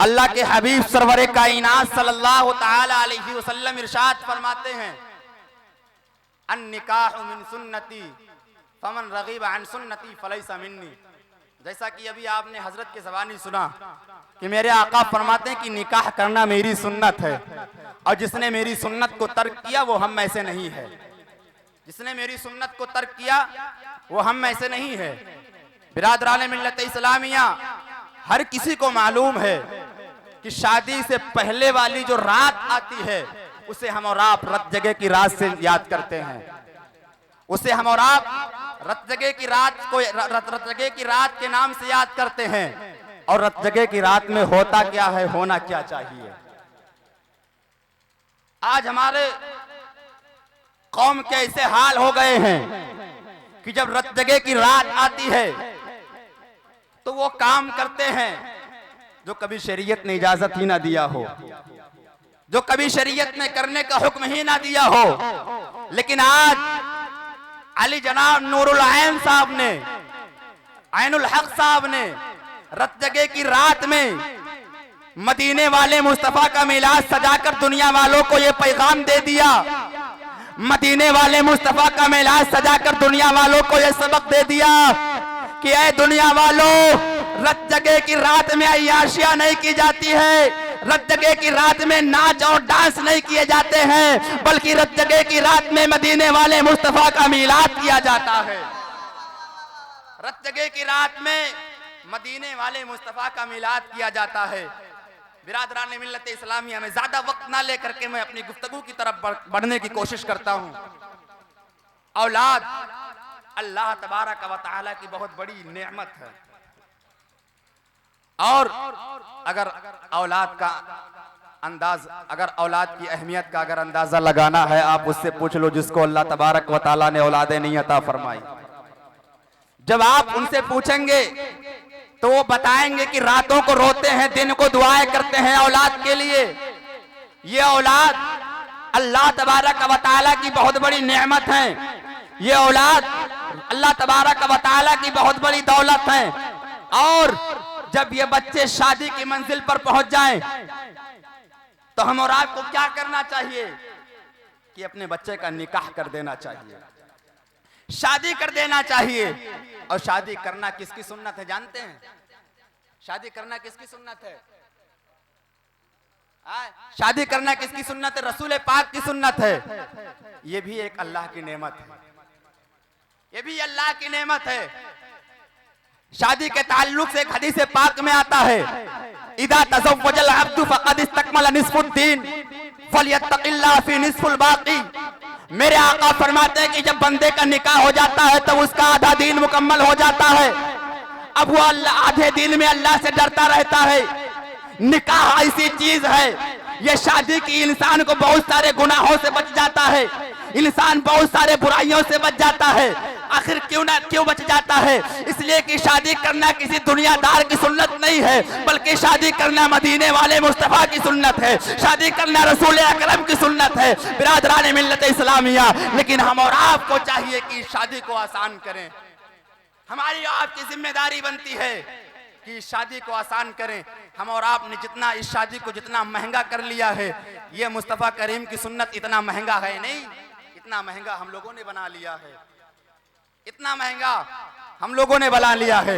अल्लाह के हबीब सरवरे कायनात सल्लल्लाहु ताला अलैहि वसल्लम इरशाद फरमाते हैं, अन्निकाहु मिन सुन्नती फमन रगीब अन सुन्नती फलैसा मिन्नी। जैसा कि अभी आपने हजरत के ज़बानी सुना कि मेरे आका फरमाते हैं कि निकाह करना मेरी सुन्नत है, और जिसने मेरी सुन्नत को तर्क किया वो हम में से नहीं है। जिसने मेरी सुन्नत को तर्क किया वो हम में से नहीं है। बिरादरान मिल्लत इस्लामिया, हर किसी को मालूम है कि शादी से पहले वाली जो रात आती है उसे हम और आप रत जगह की रात से याद करते हैं। उसे हम और आप रत जगह की रात को रत जगह की रात के नाम से याद करते हैं। और रत जगह की रात में होता क्या है, होना क्या चाहिए। आज हमारे कौम के ऐसे हाल हो गए हैं कि जब रत जगह की रात आती है तो वो काम करते हैं जो कभी शरीयत ने इजाजत ही ना दिया हो, जो कभी शरीयत ने करने का हुक्म ही ना दिया हो। लेकिन आज अली जनाब नूरुल ऐन साहब ने, ऐनुल हक साहब ने रत जगह की रात में मदीने वाले मुस्तफा का मिलाद सजाकर दुनिया वालों को ये पैगाम दे दिया। मदीने वाले मुस्तफा का मिलाद सजाकर दुनिया वालों को ये सबक दे दिया कि ऐ दुनिया वालों, रत जगह की रात में अय्याशियां नहीं की जाती है, रत जगह की रात में नाच और डांस नहीं किए जाते हैं, बल्कि रत जगह की रात में मदीने वाले मुस्तफा का मिलाद किया जाता है। रत जगह की रात में मदीने वाले मुस्तफा का मिलाद किया जाता है। बिरादरान मिल्लत इस्लामिया में ज्यादा वक्त ना लेकर के मैं अपनी गुफ्तगू की तरफ बढ़ने की कोशिश करता हूं। औलाद अल्लाह तबारक व तआला की बहुत बड़ी नेमत है, और अगर औलाद का अंदाज, अगर औलाद की अहमियत का अगर अंदाजा लगाना है, आप उससे पूछ लो जिसको अल्लाह तबारक व तआला ने औलादे नहीं अता फरमाई। जब आप उनसे पूछेंगे तो वो बताएंगे कि रातों को रोते हैं, दिन को दुआएं करते हैं औलाद के लिए। ये औलाद अल्लाह तबारक व तआला की बहुत बड़ी नेमत है। ये औलाद अल्लाह तबारक व तआला की बहुत बड़ी दौलत है। और जब ये बच्चे शादी की मंजिल पर पहुंच जाएं तो हम और आपको क्या करना चाहिए कि अपने बच्चे का निकाह कर देना चाहिए, शादी कर देना चाहिए। और शादी करना किसकी सुन्नत है जानते हैं? शादी करना किसकी सुन्नत है? शादी करना किसकी सुन्नत है? रसूल पाक की सुन्नत है। ये भी एक अल्लाह की नेमत है, ये भी अल्लाह की नेमत है। शादी के ताल्लुक से एक हदीस पाक में आता है, इदा तज़व्वजल अब्दु फ़क़द इस्तकमल निस्फुद्दीन फलियत्तक़िल्लाह फ़ी निस्फुल बाक़ी। मेरे आका फरमाते हैं कि जब बंदे का निकाह हो जाता है तो उसका आधा दीन मुकम्मल हो जाता है। अब वो अल्लाह आधे दिन में अल्लाह से डरता रहता है। निकाह ऐसी चीज है, ये शादी की इंसान को बहुत सारे गुनाहों से बच जाता है, इंसान बहुत सारे बुराइयों से बच जाता है। आखिर क्यों बच जाता है? इसलिए कि शादी करना किसी दुनियादार की सुन्नत नहीं है, बल्कि शादी करना मदीने वाले मुस्तफा की सुन्नत है, शादी करना रसूल अकरम की सुन्नत है। बिरादरान मिल्लत इस्लामिया, लेकिन हम और आपको चाहिए कि शादी को आसान करें। हमारी आपकी जिम्मेदारी बनती है कि शादी को आसान करें। हम और आपने जितना इस शादी को जितना महंगा कर लिया है, ये मुस्तफा करीम की सुन्नत इतना महंगा है नहीं, इतना महंगा हम लोगों ने बना लिया है, इतना महंगा हम लोगों ने बना लिया है।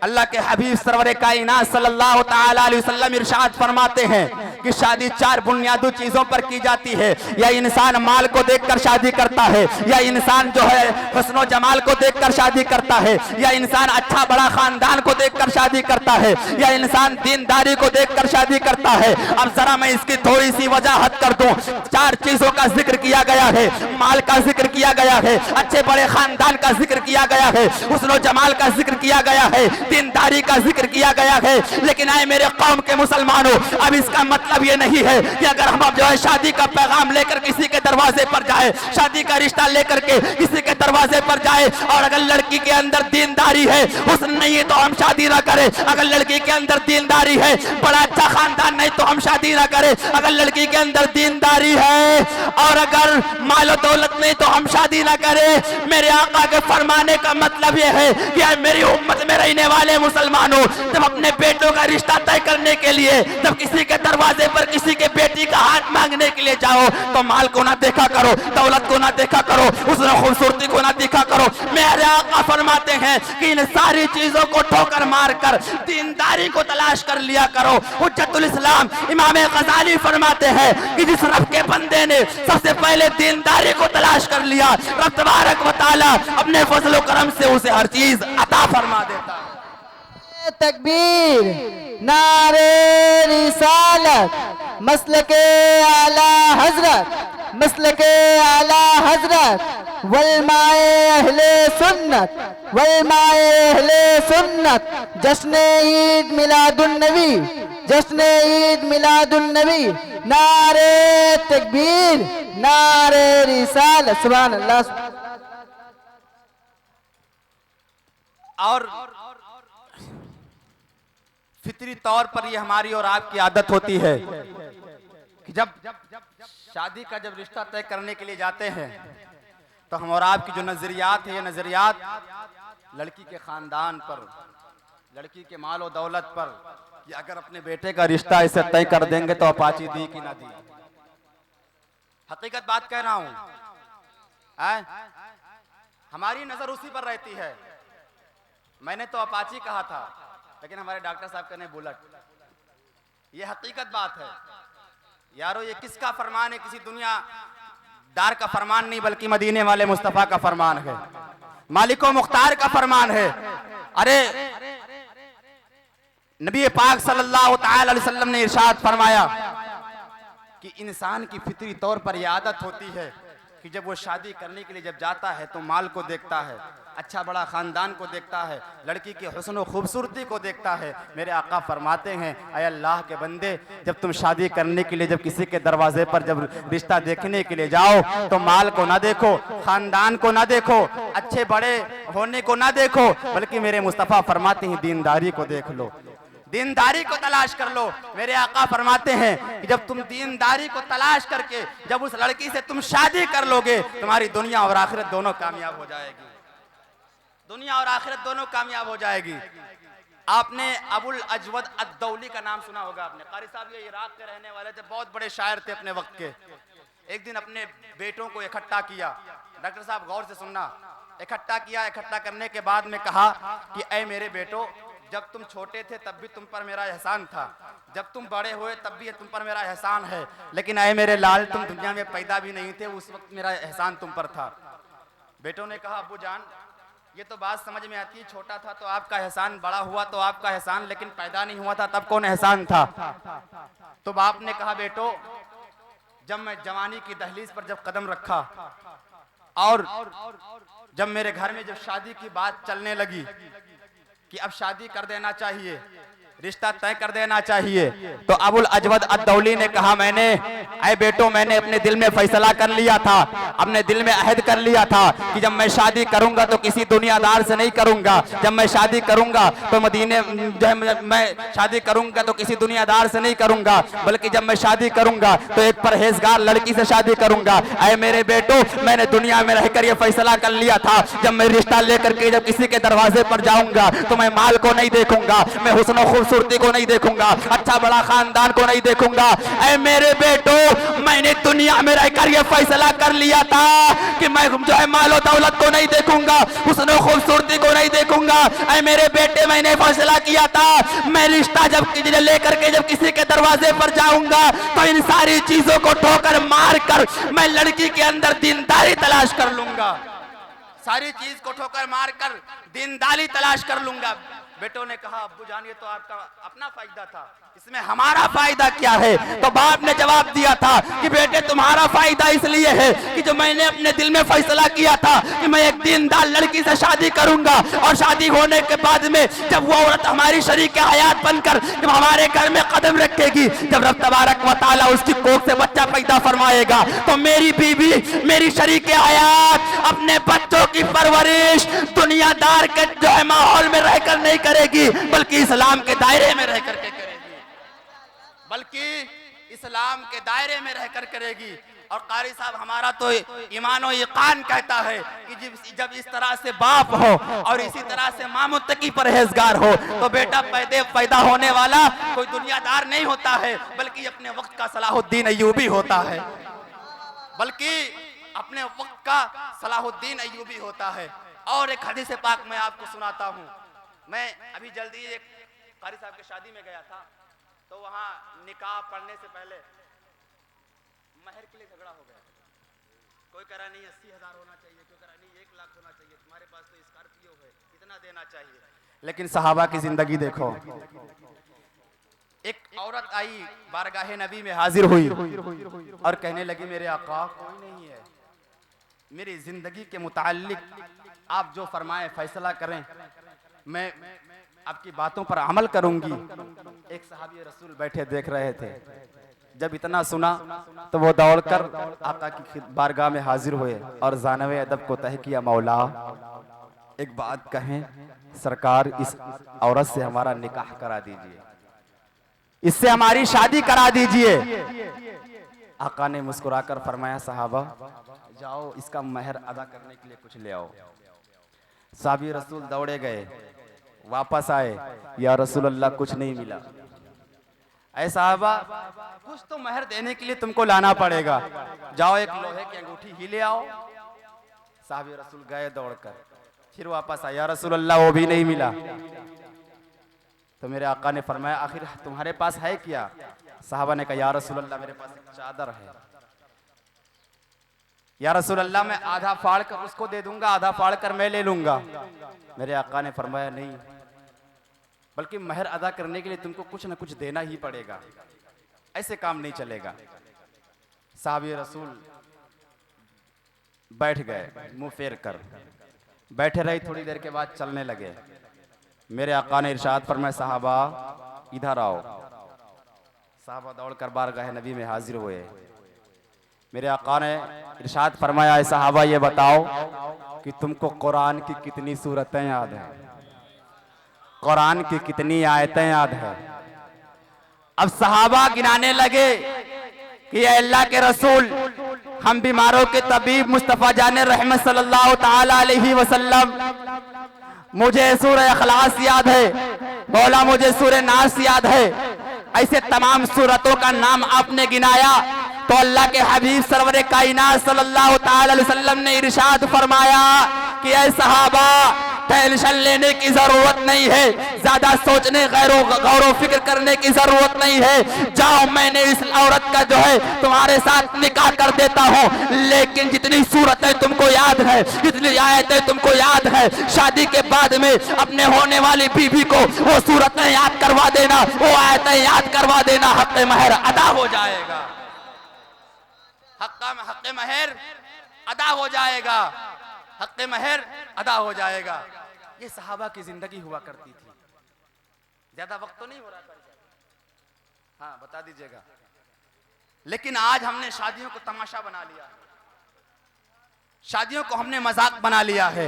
अल्लाह के हबीब सरवरे कायनात सल्लल्लाहु ताला अलैहि वसल्लम इरशाद फरमाते हैं कि शादी चार बुनियादी चीजों पर की जाती है। या इंसान माल को देखकर शादी करता है, या इंसान जो है हुस्न जमाल को देखकर शादी करता है, या इंसान अच्छा बड़ा खानदान को देखकर शादी करता है, या इंसान दीनदारी को देखकर शादी करता है। अब जरा मैं इसकी थोड़ी सी वजाहत कर दूं। चार चीजों का जिक्र किया गया है, माल का जिक्र किया गया है, अच्छे बड़े खानदान का जिक्र किया गया है, हुस्न जमाल का जिक्र किया गया है, दीनदारी का जिक्र किया गया है। लेकिन आए मेरे कौम के मुसलमानों, अब इसका मतलब मतलब ये नहीं है कि अगर हम अब जो है शादी का पैगाम लेकर किसी के दरवाजे पर जाए, शादी का रिश्ता लेकर के किसी के दरवाजे पर जाए, और अगर लड़की के अंदर दीनदारी है, हुस्न नहीं है, तो हम शादी ना करें। अगर लड़की के अंदर दीनदारी है, बड़ा अच्छा खानदान नहीं, तो हम शादी ना करें। अगर लड़की के अंदर दीनदारी है और अगर मालो दौलत नहीं, तो हम शादी ना करें। मेरे आका के फरमाने का मतलब यह है कि मेरी उम्मत में रहने वाले मुसलमानों, जब अपने बेटों का रिश्ता तय करने के लिए, जब किसी के दरवाजे पर किसी के बेटी का हाथ मांगने के लिए जाओ, तो माल को ना देखा करो, दौलत को ना देखा करो, उसने खूबसूरती को ना देखा करो। मेरे आका फरमाते हैं कि इन सारी चीजों को ठोकर मारकर दीनदारी को तलाश कर लिया करो। हुज्जतुल इस्लाम इमाम गज़ाली फरमाते हैं कि जिस रब के बंदे ने सबसे पहले दीनदारी को तलाश कर लिया, रब तबारक व तआला अपने फजल व करम से उसे हर चीज अता फरमा देता है। तकबीर, नारे रिसालत, मसलके आला हजरत, मसलके आला हजरत, वलमाए अहले सुन्नत, वलमाए अहले सुन्नत, जश्न ईद मिलादुन नबी, जश्न ईद मिलादुन नबी, नारे तकबीर, नारे रिसालत, सुभान अल्लाह। और फितरी तौर पर ये हमारी और आपकी आदत होती है कि जब शादी का जब रिश्ता तय करने के लिए जाते हैं, तो हम और आपकी जो नजरियात है, ये नजरियात लड़की के खानदान पर, लड़की के माल और दौलत पर, कि अगर अपने बेटे का रिश्ता इसे तय कर देंगे तो अपाची दी कि ना दी। हकीकत बात कह रहा हूं, हमारी नजर उसी पर रहती है। मैंने तो अपाची कहा था, लेकिन हमारे डॉक्टर साहब कहने बुलेट। ये हकीकत बात है यारो। ये किसका फरमान है? किसी दुनिया दार का फरमान नहीं, बल्कि मदीने वाले मुस्तफा का फरमान है, मालिको मुख्तार का फरमान है। अरे नबी पाक सल्लल्लाहु अलैहि वसल्लम ने इरशाद फरमाया कि इंसान की फितरी तौर पर यह आदत होती है कि जब वो शादी करने के लिए जब जाता है तो माल को देखता है, अच्छा बड़ा खानदान को देखता है, लड़की की हुस्न और खूबसूरती को देखता है। मेरे आका फरमाते हैं, ऐ अल्लाह के बंदे, जब तुम शादी करने के लिए जब किसी के दरवाजे पर जब रिश्ता देखने के लिए जाओ, तो माल को ना देखो, खानदान को ना देखो, अच्छे बड़े होने को ना देखो, बल्कि मेरे मुस्तफ़ा फरमाते हैं दीनदारी को देख लो, दीनदारी को तलाश कर लो। मेरे आका फरमाते हैं कि जब तुम दीनदारी को तलाश करके जब उस लड़की से तुम शादी कर लोगे, तुम्हारी दुनिया और आखिरत दोनों कामयाब हो जाएगी, दुनिया और आखिरत दोनों कामयाब हो जाएगी। आपने अबुल अजवद अद्दौली का नाम सुना होगा आपने। कारी साहब ये इराक के रहने वाले थे, बहुत बड़े शायर थे अपने वक्त के। एक दिन अपने बेटों को इकट्ठा किया, डॉक्टर साहब गौर से सुनना, इकट्ठा किया, इकट्ठा करने के बाद में कहा कि ऐ मेरे बेटो, जब तुम छोटे थे तब भी तुम पर मेरा एहसान था, जब तुम बड़े हुए तब भी तुम पर मेरा एहसान है, लेकिन ऐ मेरे लाल, तुम दुनिया में पैदा भी नहीं थे, उस वक्त मेरा एहसान तुम पर था। बेटों ने कहा अब्बू जान, ये तो बात समझ में आती है, छोटा था तो आपका एहसान, बड़ा हुआ तो आपका एहसान, लेकिन पैदा नहीं हुआ था तब कौन एहसान था? तो बाप ने कहा बेटो, जब मैं जवानी की दहलीज पर जब कदम रखा और जब मेरे घर में जब शादी की बात चलने लगी कि अब शादी कर देना चाहिए, रिश्ता तय कर देना चाहिए, तो अबुल अजवद अद्दौली ने कहा मैंने, ऐ बेटो, मैंने अपने दिल में फैसला कर लिया था, अपने दिल में अहद कर लिया था कि जब मैं शादी करूंगा तो किसी दुनियादार से नहीं करूंगा, जब मैं शादी करूंगा तो मदीने, मैं शादी करूंगा तो किसी दुनियादार से नहीं करूंगा, बल्कि जब मैं शादी करूंगा तो एक परहेजगार लड़की से शादी करूंगा। ऐ मेरे बेटो, मैंने दुनिया में रहकर ये फैसला कर लिया था, जब मैं रिश्ता लेकर के जब किसी के दरवाजे पर जाऊंगा तो मैं माल को नहीं देखूंगा, मैं हुस्न खूबसूरती को नहीं देखूंगा, अच्छा बड़ा खानदान को नहीं देखूंगा। ऐ मेरे बेटो, मैंने दुनिया में रहकर ये फैसला कर लिया था कि मैं जो है मालो दौलत को नहीं देखूंगा, हुस्न खूबसूरती को नहीं देखूंगा। ऐ मेरे बेटे, मैंने फैसला किया था, मैं रिश्ता जब लेकर के जब किसी के दरवाजे पर जाऊंगा तो इन सारी चीजों को ठोकर मार कर मैं लड़की के अंदर दीनदारी तलाश कर लूंगा, सारी चीज को ठोकर मार कर दीनदारी तलाश कर लूंगा। बेटों ने कहा अब्बू जान ये तो आपका अपना फायदा था, इसमें हमारा फायदा क्या है? तो बाप ने जवाब दिया था कि बेटे तुम्हारा फायदा इसलिए है कि जो मैंने अपने दिल में फैसला किया था कि मैं एक दीनदार लड़की से शादी करूंगा, और शादी होने के बाद में जब वो औरत हमारी शरीक हयात बनकर जब हमारे घर में कदम रखेगी, जब रब तबारक व तआला उसकी कोख से बच्चा पैदा फरमाएगा, तो मेरी बीवी मेरी शरीक हयात अपने बच्चों की परवरिश दुनियादार के जो है माहौल में रहकर नहीं करेगी, बल्कि इस्लाम के दायरे में रहकर के करेगी, बल्कि इस्लाम के दायरे में रहकर करेगी। और कारी साहब हमारा तो ईमान और यकीन कहता है कि जब इस तरह से बाप हो और इसी तरह से मां मुत्तकी परहेजगार हो, तो बेटा पैदा होने वाला कोई दुनियादार नहीं होता है, बल्कि अपने वक्त का सलाहुद्दीन अय्यूबी होता है, बल्कि अपने वक्त का सलाहुद्दीन अय्यूबी होता है। और एक हदीस पाक मैं आपको सुनाता हूँ। मैं अभी जल्दी एक कारी साहब की शादी में गया था, तो वहाँ निकाह पढ़ने से पहले महर के लिए झगड़ा हो गया। कोई कह रहा नहीं 80,000 होना चाहिए, कोई कह रहा नहीं 1 लाख होना चाहिए, तुम्हारे पास तो स्कॉर्पियो है, इतना देना चाहिए। लेकिन सहाबा की जिंदगी देखो, एक औरत आई बारगाहे नबी में हाजिर हुई और कहने लगी मेरे आका कोई नहीं है, मेरी जिंदगी के मुताल्लिक आप जो फरमाए फैसला करें, मैं आपकी बातों पर अमल करूंगी। एक सहाबी रसूल बैठे देख रहे थे, जब इतना सुना तो वो दौड़कर आका की बारगाह में हाजिर हुए और जानवे अदब को तय किया, मौला एक बात कहें, सरकार इस औरत से हमारा निकाह करा दीजिए, इससे हमारी शादी करा दीजिए। आका ने मुस्कुराकर फरमाया सहाबा जाओ इसका महर अदा करने के लिए कुछ ले आओ। साहबी रसूल दौड़े गए, वापस आए, या रसूल अल्लाह कुछ नहीं मिला। ऐ साहबा कुछ तो महर देने के लिए तुमको लाना पड़ेगा, जाओ एक लोहे की अंगूठी ही ले आओ। साहबी रसूल गए दौड़कर, फिर वापस आए, या रसूल अल्लाह वो भी नहीं मिला। तो मेरे आका ने फरमाया आखिर तुम्हारे पास है क्या? साहबा ने कहा या रसूल अल्लाह मेरे पास एक चादर है। या रसूल अल्लाह मैं आधा फाड़ कर उसको दे दूंगा, आधा फाड़ कर मैं ले लूंगा। मेरे आका ने फरमाया नहीं, बल्कि महर अदा करने के लिए तुमको कुछ न कुछ देना ही पड़ेगा, ऐसे काम नहीं चलेगा। साहबी रसूल बैठ गए, मुंह फेर कर बैठे रहे, थोड़ी देर के बाद चलने लगे। मेरे आका ने इरशाद फरमाया साहबा इधर आओ। साहबा दौड़कर बारगाह नबी में हाजिर हुए। मेरे आका ने इरशाद फरमाया है साहबा ये बताओ कि तुमको कुरान की कितनी सूरतें याद हैं, कुरान की कितनी आयतें याद है? अब सहाबा गिनाने लगे कि अल्लाह के रसूल हम बीमारों के तबीब मुस्तफ़ा जाने रहमत सल्लल्लाहु ताला अलैहि वसल्लम, मुझे सूरह इखलास याद है, मौला मुझे सूरह नास याद है। ऐसे तमाम सूरतों का नाम आपने गिनाया तो अल्लाह के हबीब सरवरे कायनात सल्लल्लाहु ताला अलैहि वसल्लम ने इरशाद फरमाया कि ऐ सहाबा टेंशन लेने की जरूरत नहीं है, ज्यादा सोचने गौर फिक्र करने की जरूरत नहीं है। जाओ मैंने इस औरत का जो है तुम्हारे साथ निकाह कर देता हूँ, लेकिन जितनी सूरतें तुमको याद है, जितनी आयतें तुमको याद है, शादी के बाद में अपने होने वाली बीवी को वो सूरतें याद करवा देना, वो आयतें याद करवा देना, हक महर अदा हो जाएगा, हक महर अदा हो जाएगा, हक महर अदा हो जाएगा। ये सहाबा की जिंदगी हुआ करती थी। ज्यादा वक्त तो नहीं हो रहा था, हाँ बता दीजिएगा। लेकिन आज हमने शादियों को तमाशा बना लिया, शादियों को हमने मजाक बना लिया है।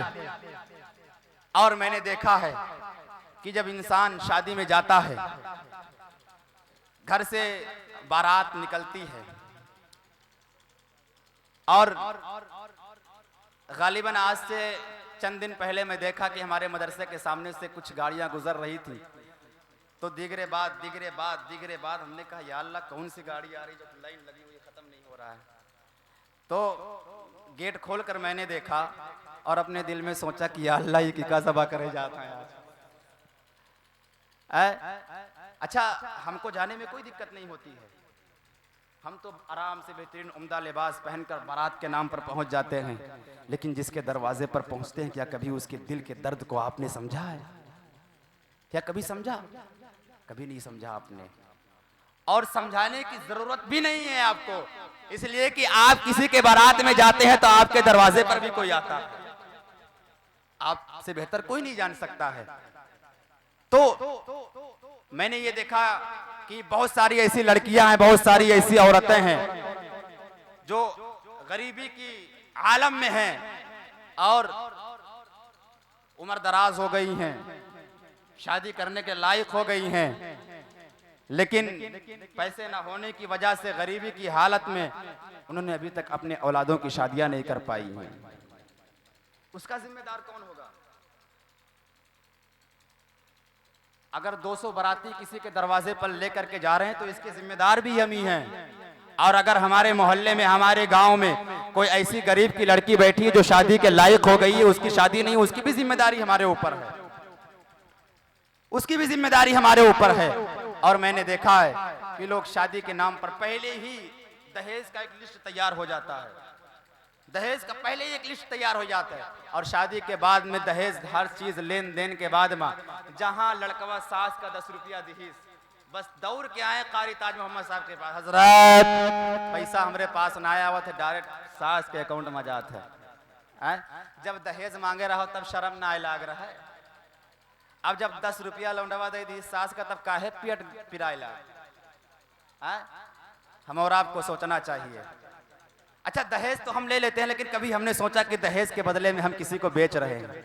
और मैंने देखा है कि जब इंसान शादी में जाता है, घर से बारात निकलती है और गालिबन आज से चंद दिन पहले मैं देखा कि हमारे मदरसे के सामने से कुछ गाड़ियां गुजर रही थी, तो दिगरे बाद हमने कहा या अल्लाह कौन सी गाड़ी आ रही जो लाइन लगी हुई खत्म नहीं हो रहा है। तो गेट खोलकर मैंने देखा और अपने दिल में सोचा कि या अल्लाह ये किका ज़बा करे जाता है आज। अच्छा हमको जाने में कोई दिक्कत नहीं होती है, हम तो आराम से बेहतरीन उम्दा लिबास पहनकर बारात के नाम पर पहुंच जाते हैं, लेकिन जिसके दरवाजे पर पहुंचते हैं क्या कभी उसके दिल के दर्द को आपने समझा है? क्या कभी समझा? कभी नहीं समझा आपने, और समझाने की जरूरत भी नहीं है आपको, इसलिए कि आप किसी के बारात में जाते हैं तो आपके दरवाजे पर भी कोई आता है, आपसे बेहतर कोई नहीं जान सकता है। तो मैंने ये देखा कि बहुत सारी ऐसी लड़कियां हैं, बहुत सारी ऐसी औरतें हैं जो गरीबी की आलम में हैं और उम्र दराज हो गई हैं, शादी करने के लायक हो गई हैं, लेकिन पैसे ना होने की वजह से गरीबी की हालत में उन्होंने अभी तक अपने औलादों की शादियां नहीं कर पाई हैं। उसका जिम्मेदार कौन होगा? अगर 200 बाराती किसी के दरवाजे पर लेकर के जा रहे हैं तो इसके जिम्मेदार भी हम ही हैं। और अगर हमारे मोहल्ले में, हमारे गांव में कोई ऐसी गरीब की लड़की बैठी है जो शादी के लायक हो गई है, उसकी शादी नहीं, उसकी भी जिम्मेदारी हमारे ऊपर है, उसकी भी जिम्मेदारी हमारे ऊपर है। और मैंने देखा है कि लोग शादी के नाम पर पहले ही दहेज का एक लिस्ट तैयार हो जाता है, दहेज का पहले ही एक लिस्ट तैयार हो जाता है, और शादी के बाद में दहेज हर चीज लेन देन के बाद में जहां लड़कवा सास का 10 रुपया दहेज, बस दौड़ के आए कारी ताज मोहम्मद साहब के पास, हजरत पैसा हमारे पास ना आया हुआ था, डायरेक्ट सास के अकाउंट में जाता है। जब दहेज मांगे रहो तब शर्म ना लाग रहा है, अब जब 10 रुपया लौंडवा दे दी सास का तब काहे पेट पिराइला। हम और आपको सोचना चाहिए। अच्छा, दहेज तो हम ले लेते हैं, लेकिन कभी हमने सोचा कि दहेज के बदले में हम किसी को बेच रहे हैं?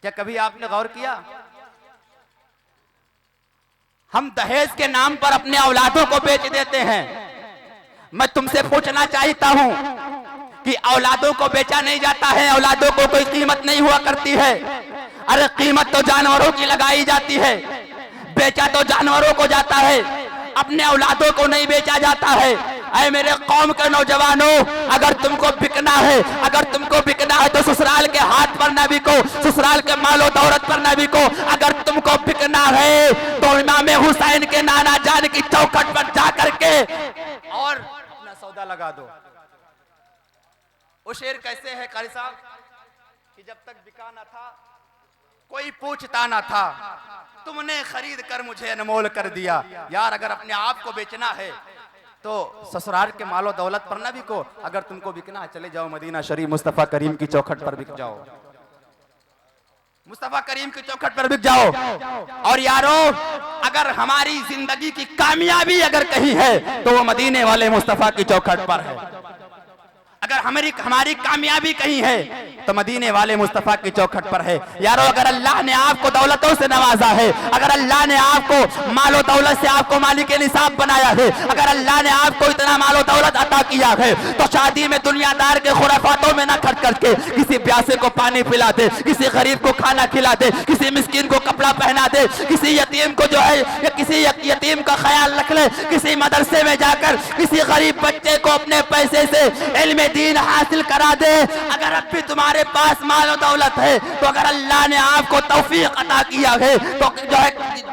क्या कभी आपने गौर किया? हम दहेज के नाम पर अपने औलादों को बेच देते हैं। मैं तुमसे पूछना चाहता हूं कि औलादों को बेचा नहीं जाता है, औलादों को कोई कीमत नहीं हुआ करती है। अरे कीमत तो जानवरों की लगाई जाती है, बेचा तो जानवरों को जाता है, अपने औलादों को नहीं बेचा जाता है। ऐ मेरे कौम के नौजवानों, अगर तुमको बिकना है, अगर तुमको बिकना है तो ससुराल के हाथ पर ना बिको, ससुराल के मालो दौलत पर ना बिको। अगर तुमको बिकना है तो इमाम हुसैन के नाना जान की चौखट पर जा करके और अपना सौदा लगा दो। वो शेर कैसे है कारी साहब कि जब तक बिका ना था कोई पूछता ना था, तुमने खरीद कर मुझे अनमोल कर दिया। यार, अगर अपने आप को बेचना है तो ससुराल के मालो दौलत पर ना बिको। अगर तुमको बिकना है चले जाओ मदीना शरीफ, मुस्तफा करीम की चौखट पर बिक जाओ, मुस्तफा करीम की चौखट पर बिक जाओ। और यारो, अगर हमारी जिंदगी की कामयाबी अगर कहीं है तो वो मदीने वाले मुस्तफा की चौखट पर है। अगर हमारी कामयाबी कहीं है तो मदीने वाले मुस्तफा की चौखट पर है। यारो, अगर अल्लाह ने आपको दौलतों से नवाजा है, अगर अल्लाह ने आपको मालो दौलत से आपको मालिक निसाब बनाया है, अगर अल्लाह ने आपको इतना मालो दौलत अता किया है, तो शादी में दुनियादार के खुराफातों में ना खर्च करके किसी प्यासे को पानी पिला दे, किसी गरीब को खाना खिला दे, किसी मिस्कीन को कपड़ा पहना दे, किसी यतीम को जो है या किसी यतीम का ख्याल रख ले, किसी मदरसे में जाकर किसी गरीब बच्चे को अपने पैसे से इल्म दीन हासिल करा दे। अगर अब भी तुम्हारे पास माल और दौलत है तो अगर अल्लाह ने आपको तौफीक अता किया है तो जो है,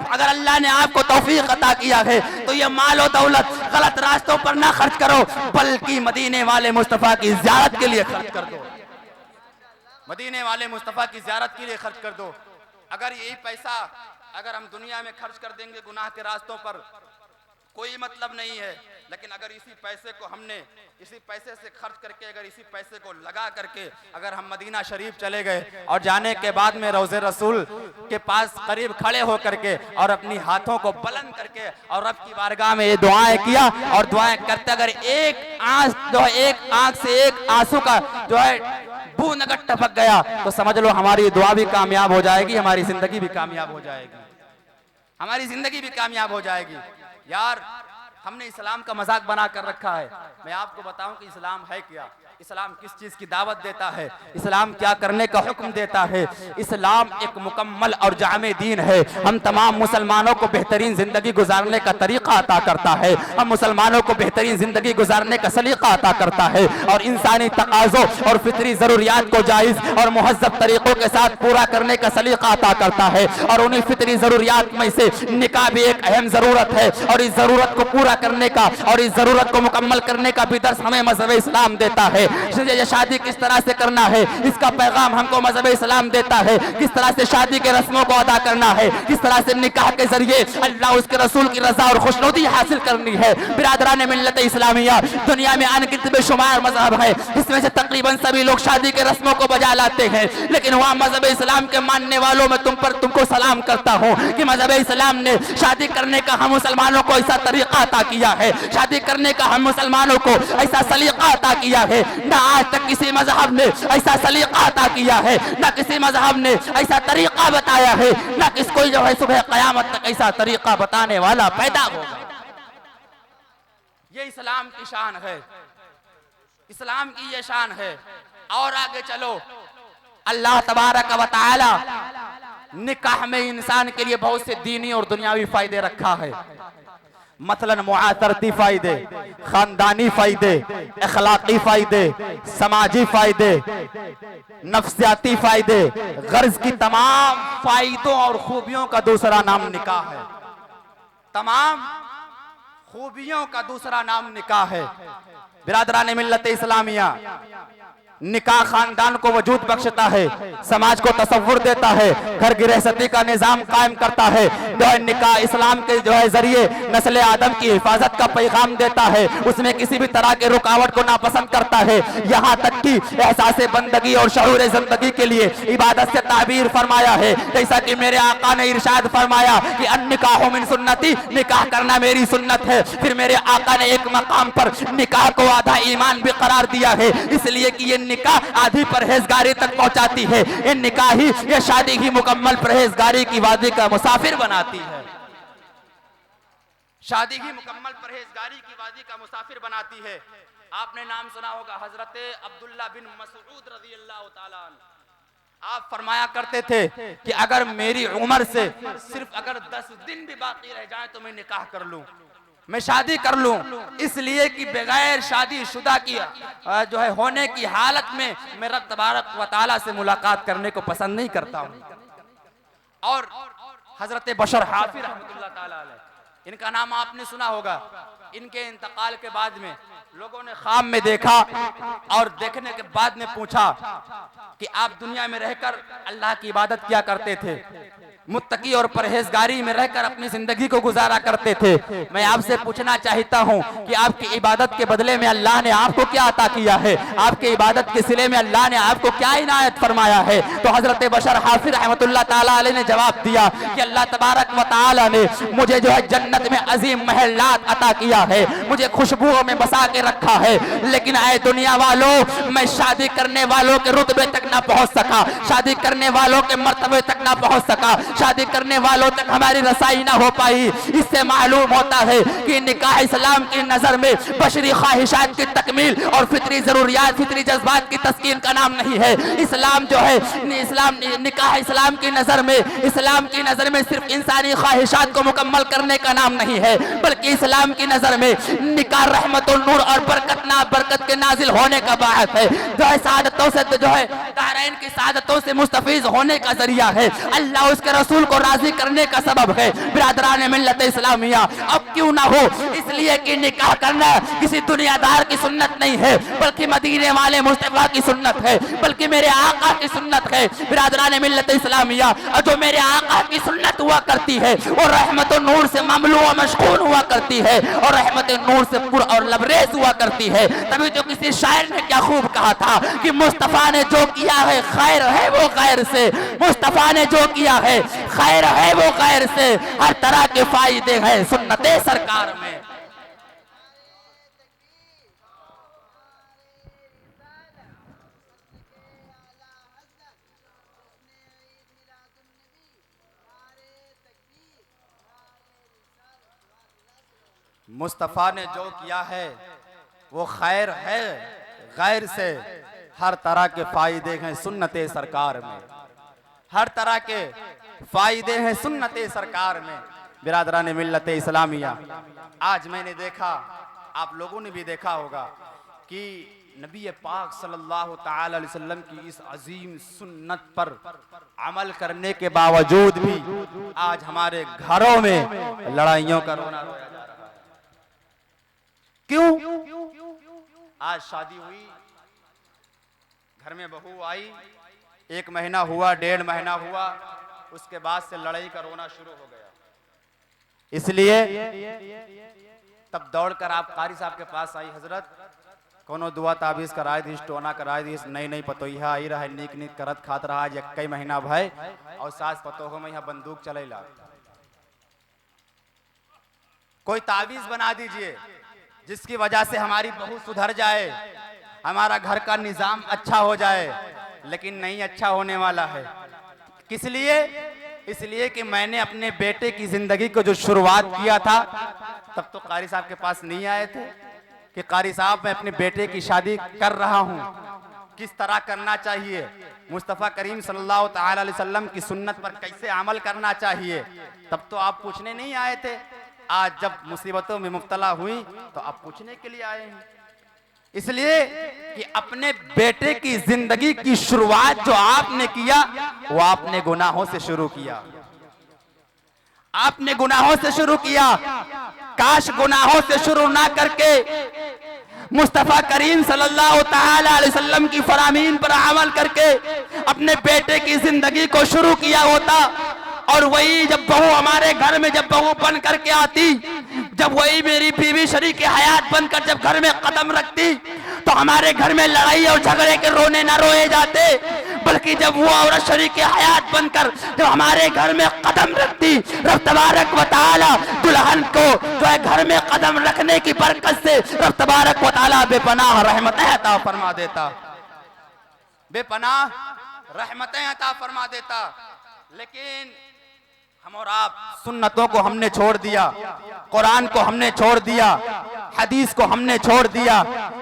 अगर अल्लाह ने आपको तौफीक अता किया है तो ये माल और दौलत गलत रास्तों पर ना खर्च करो, बल्कि मदीने वाले मुस्तफा की ज़ियारत के लिए खर्च कर दो, मदीने वाले मुस्तफा की ज़ियारत के लिए खर्च कर दो। अगर यही पैसा अगर हम दुनिया में खर्च कर देंगे गुनाह के रास्तों पर, कोई मतलब नहीं है। लेकिन अगर इसी पैसे को हमने इसी पैसे से खर्च करके, अगर इसी पैसे को लगा करके अगर हम मदीना शरीफ चले गए और जाने के बाद में रोज़े रसूल के पास करीब खड़े होकर के और अपनी हाथों को बुलंद करके और रब की बारगाह में ये दुआएं किया और दुआएं करते, अगर एक आंख से एक आंसू का जो है बूंद अगर टपक गया तो समझ लो हमारी दुआ भी कामयाब हो जाएगी, हमारी जिंदगी भी कामयाब हो जाएगी, हमारी जिंदगी भी कामयाब हो जाएगी। यार, हमने इस्लाम का मजाक बना कर रखा है। मैं आपको बताऊं कि इस्लाम है क्या, इस्लाम किस चीज की दावत देता है, इस्लाम क्या करने का हुक्म देता है। इस्लाम एक मुकम्मल और जामे दीन है। हम तमाम मुसलमानों को बेहतरीन जिंदगी गुजारने का तरीका अता करता है, हम मुसलमानों को बेहतरीन जिंदगी गुजारने का सलीका अता करता है और इंसानी तकाज़ों और फितरी जरूरियात को जायज और मुहज़्ज़ब तरीकों के साथ पूरा करने का सलीका अता करता है। और उन्हीं फितरी जरूरियात में से निकाह भी एक अहम जरूरत है और इस जरूरत को पूरा करने का और इस जरूरत को मुकम्मल करने का भी दर्स हमें मज़हब इस्लाम देता है। है, ये शादी किस तरह से करना है, इसका पैगाम हमको मजहब इस्लाम देता है। किस तरह से शादी के रस्मों को अदा करना है, किस तरह से निकाह के जरिए अल्लाह उसके रसूल की रजा और खुशनुदी हासिल करनी है। बिरादरान मिल्लत इस्लामिया, दुनिया में अनगिनत बेशुमार मजहब है, इसमें से तकरीबन सभी लोग शादी के रस्मों को बजा लाते हैं, लेकिन वहाँ मजहब इस्लाम के मानने वालों में तुमको सलाम करता हूँ कि मजहब इस्लाम ने शादी करने का हम मुसलमानों को ऐसा तरीका अता किया है, शादी करने का हम मुसलमानों को ऐसा सलीका अता किया है। ना आज तक किसी मजहब ने ऐसा सलीका अता किया है, ना किसी मजहब ने ऐसा तरीका बताया है, ना किस कोई जो है सुबह कयामत तक ऐसा तरीका बताने वाला पैदा होगा। ये इस्लाम की शान है, इस्लाम की ये शान है। और आगे चलो, अल्लाह तबारक व तआला निकाह में इंसान के लिए बहुत से दीनी और दुनियावी फायदे रखा है। मसलन मुआशरती फायदे, खानदानी फायदे, अखलाकी फायदे, समाजी फायदे, नफ्सियाती फायदे, गर्ज की तमाम फायदों और खूबियों का दूसरा नाम निकाह है। तमाम खूबियों का दूसरा नाम निकाह है। बिरादरान मिल्लत इस्लामिया, निकाह खानदान को वजूद बख्शता है, समाज को तसव्वुर देता है, घर गृहस्थी का निजाम कायम करता है। जो है निकाह इस्लाम के जो है जरिए नस्ल आदम की हिफाजत का पैगाम देता है, उसमें किसी भी तरह के रुकावट को नापसंद करता है। यहाँ तक कि एहसास बंदगी और शऊर जिंदगी के लिए इबादत से ताबीर फरमाया है। जैसा कि मेरे आका ने इरशाद फरमाया कि अन्निकाहु मिन सुन्नती, निकाह करना मेरी सुन्नत है। फिर मेरे आका ने एक मकाम पर निकाह को आधा ईमान भी करार दिया है, इसलिए कि ये निकाह आधी परहेजगारी तक पहुंचाती है। ये निकाह ही, ये शादी ही मुकम्मल परहेजगारी की वादी का मुसाफिर बनाती है। शादी ही मुकम्मल परहेजगारी की वादी का मुसाफिर बनाती है। आपने नाम सुना होगा हजरत अब्दुल्ला बिन मसऊद रज़ी अल्लाह ताला अन्हु। आप फरमाया करते थे कि अगर मेरी उम्र से सिर्फ अगर 10 दिन भी बाकी रह जाए तो मैं निकाह कर लूं, मैं शादी कर लूं, इसलिए कि बगैर शादी शुदा की जो है होने की हालत में मैं रब तबारक व तआला से मुलाकात करने को पसंद नहीं करता हूं। और हजरत बशर हाफी रहमतुल्लाह ताला अलैह, इनका नाम आपने सुना होगा। इनके इंतकाल के बाद में लोगों ने ख्वाब में देखा और देखने के बाद में पूछा कि आप दुनिया में रहकर अल्लाह की इबादत किया करते थे, मुत्तकी और परहेजगारी में रहकर अपनी जिंदगी को गुजारा करते थे। मैं आपसे पूछना चाहता हूं कि आपकी इबादत के बदले में अल्लाह ने आपको क्या अता किया है, आपके इबादत के सिले में अल्लाह ने आपको क्या इनायत फरमाया है। तो हजरत बशर हाफी रहमतुल्लाह ताला अलैह ने जवाब दिया कि अल्लाह तबारक व तआला ने मुझे जो है जन्नत में अजीम महलात अता किया है, मुझे खुशबुओं में बसा के रखा है, लेकिन आए दुनिया वालों, मैं शादी करने वालों के रुतबे तक ना पहुंच सका, शादी करने वालों के मर्तबे तक ना पहुंच सका, शादी करने वालों तक हमारी रसाई ना हो पाई। इससे मालूम होता है कि निकाह इस्लाम की नजर में बशरी ख्वाहिशात की तकमील और फितरी जरूरियात, फितरी जज्बात की तस्कीन का नाम नहीं है। इस्लाम जो है, इस्लाम निकाह इस्लाम की नजर में सिर्फ इंसानी ख्वाहिशात को मुकम्मल करने का नाम नहीं है, बल्कि इस्लाम की नजर में निकाह रहमत और नूर और बरकत के नाजिल होने का बात है। जो है सादतों से जो है दारैन की सादतों से मुस्तफीज होने का जरिया है, अल्लाह उसके रसूल को राजी करने का सबब है। बिरादरान मिल्लत इस्लामिया, अब क्यों ना हो, इसलिए कि निकाह करना किसी दुनियादार की सुन्नत नहीं है, बल्कि मदीने वाले मुस्तफा की सुन्नत है, बल्कि मेरे आका की सुन्नत है। बिरादरान मिल्लत इस्लामिया, और जो मेरे आका की सुन्नत हुआ करती है वो रहमत और नूर से ममलू और मशकून हुआ करती है, और रहमत नूर से पुर और लबरेज हुआ करती है। तभी तो किसी शायर ने क्या खूब कहा था कि मुस्तफा ने जो किया है खैर है वो गैर से, मुस्तफा ने जो किया है खैर है वो गैर से, हर तरह के फायदे हैं सुन्नते सरकार में। मुस्तफ़ा ने जो किया है वो खैर है गैर से, हर तरह के फायदे हैं सुन्नते सरकार में, हर तरह के फायदे हैं सुन्नते सरकार में। बिरादरान मिल्लत इस्लामिया, आज मैंने देखा, आप लोगों ने भी देखा होगा कि नबी पाक सल्लल्लाहु ताला अलैहि वसल्लम की इस अजीम सुन्नत पर अमल करने के बावजूद भी आज हमारे घरों में लड़ाइयों का रोना रोया जा रहा है। क्यों? आज शादी हुई, घर में बहू आई, 1 महीना हुआ, 1.5 महीना हुआ, उसके बाद से लड़ाई का रोना शुरू हो गया। इसलिए तब दौड़कर आप कारी साहब के पास आई, हजरत कोनो दुआ ताबीज कराए दी, टोना कराए दी, नई नई पतोहिया आई रहा, नीक नीक करत खात रहा, 1 महीना भय और सास पतोहो में यहाँ बंदूक चलेला, कोई ताबीज बना दीजिए जिसकी वजह से हमारी बहू सुधर जाए, हमारा घर का निजाम अच्छा हो जाए। लेकिन नहीं अच्छा होने वाला है। किस लिए? इसलिए कि मैंने अपने बेटे की जिंदगी को जो शुरुआत किया था, तब तो कारी साहब के पास नहीं आए थे कि कारी साहब मैं अपने बेटे की शादी कर रहा हूं, किस तरह करना चाहिए, मुस्तफ़ा करीम सल्लल्लाहु ताला अलैहि वसल्लम की सुन्नत पर कैसे अमल करना चाहिए, तब तो आप पूछने नहीं आए थे। आज जब मुसीबतों में मुब्तला हुई तो आप पूछने के लिए आए हैं। इसलिए कि अपने बेटे की जिंदगी की शुरुआत जो आपने किया वो आपने गुनाहों से शुरू किया, आपने गुनाहों से शुरू किया। काश गुनाहों से शुरू ना करके मुस्तफ़ा करीम सल्लल्लाहु ताला अलैहि वसल्लम की फरामीन पर अमल करके अपने बेटे की जिंदगी को शुरू किया होता। और वही जब बहू हमारे घर में जब बहू बन करके आती, जब वही मेरी बीवी शरीक हयात बनकर जब घर में कदम रखती, तो हमारे घर में लड़ाई और झगड़े के रोने न रोए जाते, बल्कि जब वो औरत शरीक हयात बनकर जब हमारे घर में कदम रखती, रब तबारक व तआला दुल्हन को जो है घर में कदम रखने की बरकत से रब तबारक व तआला बेपनाह रहमतें अता फरमा देता, बेपनाह रहमतें अता फरमा देता। लेकिन हम और आप सुन्नतों को हमने छोड़ दिया, कुरान को हमने छोड़ दिया, हदीस को हमने छोड़ दिया।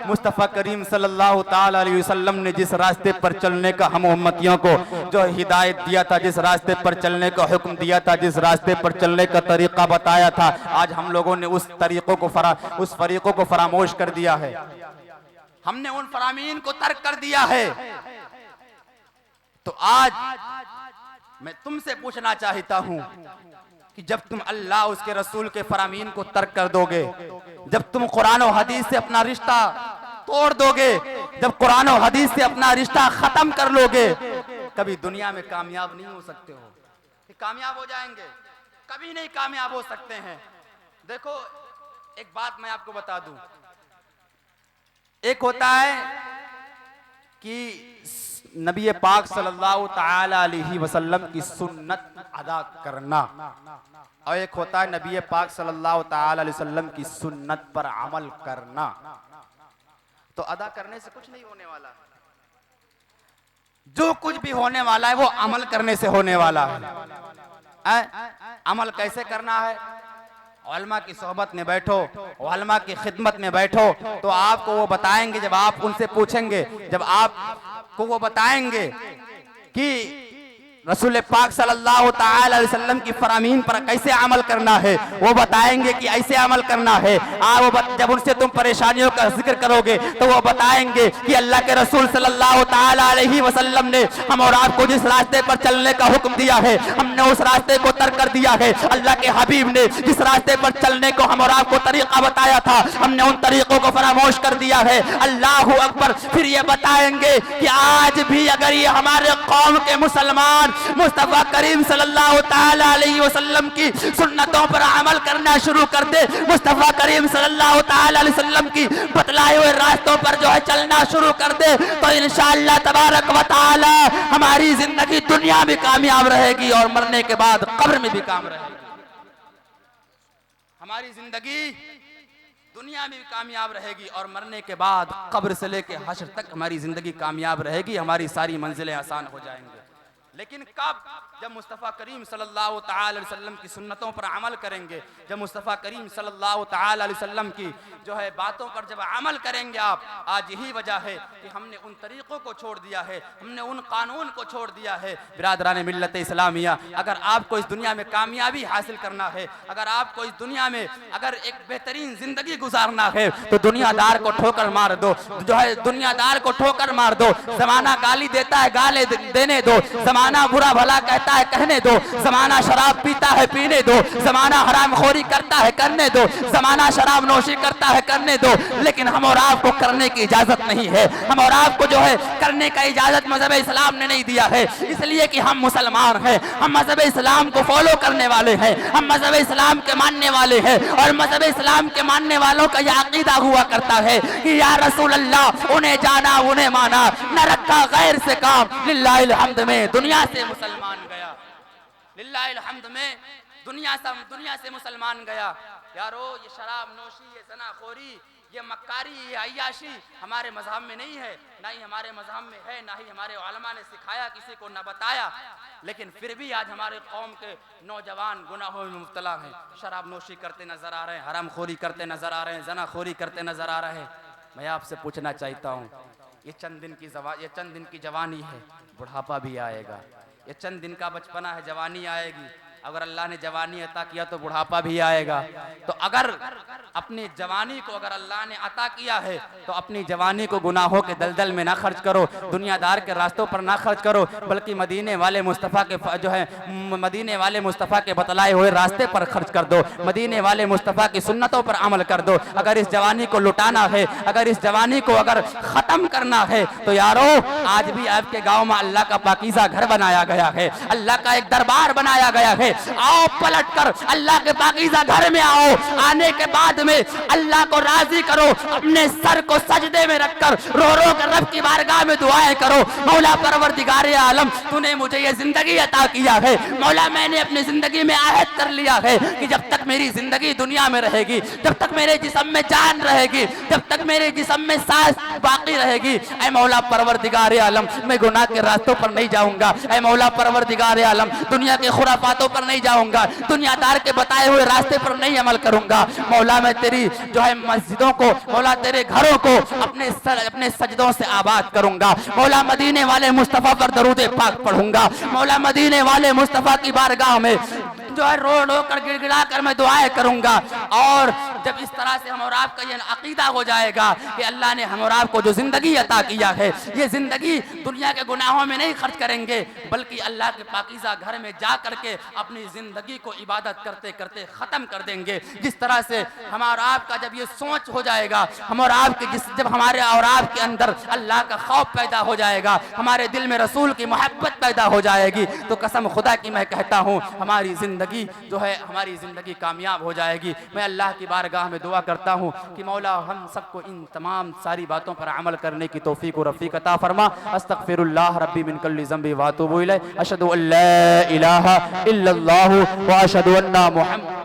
मुस्तफ़ा करीम सल्लल्लाहु ताला अलैहि वसल्लम ने जिस रास्ते पर चलने का हम उम्मतियों को जो हिदायत दिया था, जिस रास्ते पर चलने का हुक्म दिया था, जिस रास्ते पर चलने का तरीका बताया था, आज हम लोगों ने उस फरीकों को फरामोश कर दिया है। हमने उन फरामीन को तर्क कर दिया है। तो आज मैं तुमसे पूछना चाहता हूं कि जब तुम अल्लाह उसके रसूल के फरामीन को तर्क कर दोगे, जब तुम कुरान और हदीस से अपना रिश्ता तोड़ दोगे, जब कुरान और हदीस से अपना रिश्ता खत्म कर लोगे, कभी दुनिया में कामयाब नहीं हो सकते हो। कि कामयाब हो जाएंगे? कभी नहीं कामयाब हो सकते हैं। देखो एक बात मैं आपको बता दूं, एक होता है कि नबी पाक सल्लल्लाहु ताला अलैहि वसल्लम की सुन्नत अदा करना, और एक होता है नबी पाक सल्लल्लाहु ताला अलैहि वसल्लम की सुन्नत पर अमल करना। तो अदा करने से कुछ नहीं होने वाला, जो कुछ भी होने वाला है वो अमल करने से होने वाला है। अमल कैसे करना है? उलमा की सोहबत में बैठो, उलमा की खिदमत में बैठो, तो आपको वो बताएंगे। जब आप उनसे पूछेंगे, जब आपको वो बताएंगे कि रसूल पाक सल्लल्लाहु ताला अलैहि वसल्लम की फरामीन पर कैसे अमल करना है, वो बताएंगे कि ऐसे अमल करना है। जब उनसे तुम परेशानियों का जिक्र करोगे तो वो बताएंगे कि अल्लाह के रसूल सल्लल्लाहु ताला अलैहि वसल्लम ने हम और आपको जिस रास्ते पर चलने का हुक्म दिया है, हमने उस रास्ते को तर्क कर दिया है। अल्लाह के हबीब ने जिस रास्ते पर चलने को हम और आपको तरीका बताया था, हमने उन तरीकों को फरामोश कर दिया है। अल्लाहु अकबर। फिर ये बताएंगे कि आज भी अगर ये हमारे कौम के मुसलमान मुस्तफा करीम सल्लल्लाहु ताला अलैहि वसल्लम की सुन्नतों पर अमल करना शुरू कर दे, मुस्तफा करीम सल्लल्लाहु ताला अलैहि वसल्लम की बतलाए हुए रास्तों पर जो है चलना शुरू कर दे, तो इंशाअल्लाह तबारक व तआला हमारी जिंदगी दुनिया में कामयाब रहेगी और मरने के बाद कब्र में भी काम रहेगी। हमारी जिंदगी दुनिया में भी कामयाब रहेगी और मरने के बाद कब्र से लेके हश्र तक हमारी जिंदगी कामयाब रहेगी। हमारी सारी मंजिलें आसान हो जाएंगी। लेकिन कब? जब मुस्तफ़ा करीम सल्लल्लाहु ताला अलैहि वसल्लम की सुन्नतों पर अमल करेंगे, जब मुस्तफ़ा करीम सल्लल्लाहु ताला अलैहि वसल्लम की जो है बातों पर जब अमल करेंगे आप। आज यही वजह है कि हमने उन तरीक़ों को छोड़ दिया है, हमने उन कानून को छोड़ दिया है। बिरादरान मिल्लत इस्लामिया, अगर आपको इस दुनिया में कामयाबी हासिल करना है, अगर आपको इस दुनिया में अगर एक बेहतरीन जिंदगी गुजारना है, तो दुनियादार को ठोकर मार दो, जो है दुनियादार को ठोकर मार दो। जमाना गाली देता है, गाली देने दो। जमाना बुरा भला कहता करता है कहने दो, जमाना शराब पीता है पीने दो, जमाना हरामखोरी करता है करने दो, जमाना शराब नोशी करता है करने दो, लेकिन हम और आपको करने की इजाजत नहीं है। हम और आपको जो है करने का इजाजत मजहब इस्लाम ने नहीं दिया है, इसलिए कि हम मुसलमान हैं, हम मजहब इस्लाम को फॉलो करने वाले हैं, हम मजहब इस्लाम के मानने वाले हैं। और मजहब इस्लाम के मानने वालों का यह अकीदा हुआ करता है कि या रसूल अल्लाह, उन्हें जाना उन्हें माना, न रखा गैर से काम। लिल्लाहिल हम्द में दुनिया से मुसलमान गया, लिल्लाहिल हम्द में दुनिया से मुसलमान गया। यारो ये शराब नोशी, ये ज़नाखोरी, ये मक्कारी, ये अय्याशी हमारे मजहब में नहीं है, ना ही हमारे मजहब में है, ना ही हमारे उलमा ने सिखाया, किसी को न बताया। लेकिन फिर भी आज हमारे कौम के नौजवान गुनाहों में मुब्तला हैं, शराब नोशी करते नजर आ रहे हैं, हरामखोरी करते नजर आ रहे हैं, ज़नाखोरी करते नजर आ रहे हैं। मैं आपसे पूछना चाहता हूँ, ये चंद दिन की जवानी है, बुढ़ापा भी आएगा। ये चंद दिन का बचपना है, जवानी आएगी। अगर अल्लाह ने जवानी अता किया तो बुढ़ापा भी आएगा। तो अगर अपनी जवानी को अगर अल्लाह ने अता किया है तो अपनी जवानी को गुनाहों के दलदल में ना खर्च करो, दुनियादार के रास्तों पर ना खर्च करो, बल्कि मदीने वाले मुस्तफ़ा के जो है मदीने वाले मुस्तफ़ा के बतलाए हुए रास्ते पर खर्च कर दो, मदीने वाले मुस्तफ़ा की सुन्नतों पर अमल कर दो। अगर इस जवानी को लुटाना है, अगर इस जवानी को अगर ख़त्म करना है तो यारो आज भी आपके गाँव में अल्लाह का पाकीज़ा घर बनाया गया है, अल्लाह का एक दरबार बनाया गया है। आओ पलट कर अल्लाह के पाकीज़ा घर में आओ, आने के बाद में अल्लाह को राजी करो, अपने सर को सजदे में रखकर रो रो कर रब की बारगाह में दुआएं करो। मौला परवरदिगारे आलम, तूने मुझे ये जिंदगी अता किया है, मौला मैंने अपनी जिंदगी में आहद कर लिया है कि जब तक मेरी जिंदगी दुनिया में रहेगी, जब तक मेरे जिस्म में जान रहेगी, जब तक मेरे जिस्म में सांस बाकी रहेगी, ऐ मौला परवरदिगारे आलम मैं गुनाह के रास्तों पर नहीं जाऊंगा। ऐ मौला परवरदिगारे आलम दुनिया के खुराफातों पर नहीं जाऊंगा, दुनियादार के बताए हुए रास्ते पर नहीं अमल करूंगा। मौला मैं तेरी जो है मस्जिदों को, मौला तेरे घरों को अपने सजदों से आबाद करूंगा। मौला मदीने वाले मुस्तफ़ा पर दरूद पाक पढ़ूंगा। मौला मदीने वाले मुस्तफ़ा की बारगाह में जो है रो रो कर गिड़गिड़ा कर मैं दुआएं करूंगा। और जब इस तरह से हम और आपका ये अकीदा हो जाएगा कि अल्लाह ने हम और आपको जो जिंदगी अता किया है, ये जिंदगी दुनिया के गुनाहों में नहीं खर्च करेंगे, बल्कि अल्लाह के पाकीज़ा घर में जा करके अपनी जिंदगी को इबादत करते करते खत्म कर देंगे। जिस तरह से हमारा आपका जब ये सोच हो जाएगा, हम और आपके जब हमारे और आपके अंदर अल्लाह का खौफ पैदा हो जाएगा, हमारे दिल में रसूल की मोहब्बत पैदा हो जाएगी, तो कसम खुदा की मैं कहता हूँ हमारी जिंदगी जो है हमारी जिंदगी कामयाब हो जाएगी। मैं अल्लाह की बारगाह में दुआ करता हूँ कि मौला हम सबको इन तमाम सारी बातों पर अमल करने की तौफीक और रफ़ीक अता फरमा। अस्तगफिरुल्लाह रब्बी मिन कुल्लि ज़ंबि व अतूबु इलैहि, अशहदु अल्ला इलाहा इल्लल्लाहु व अशहदु अन्ना मुहम्मद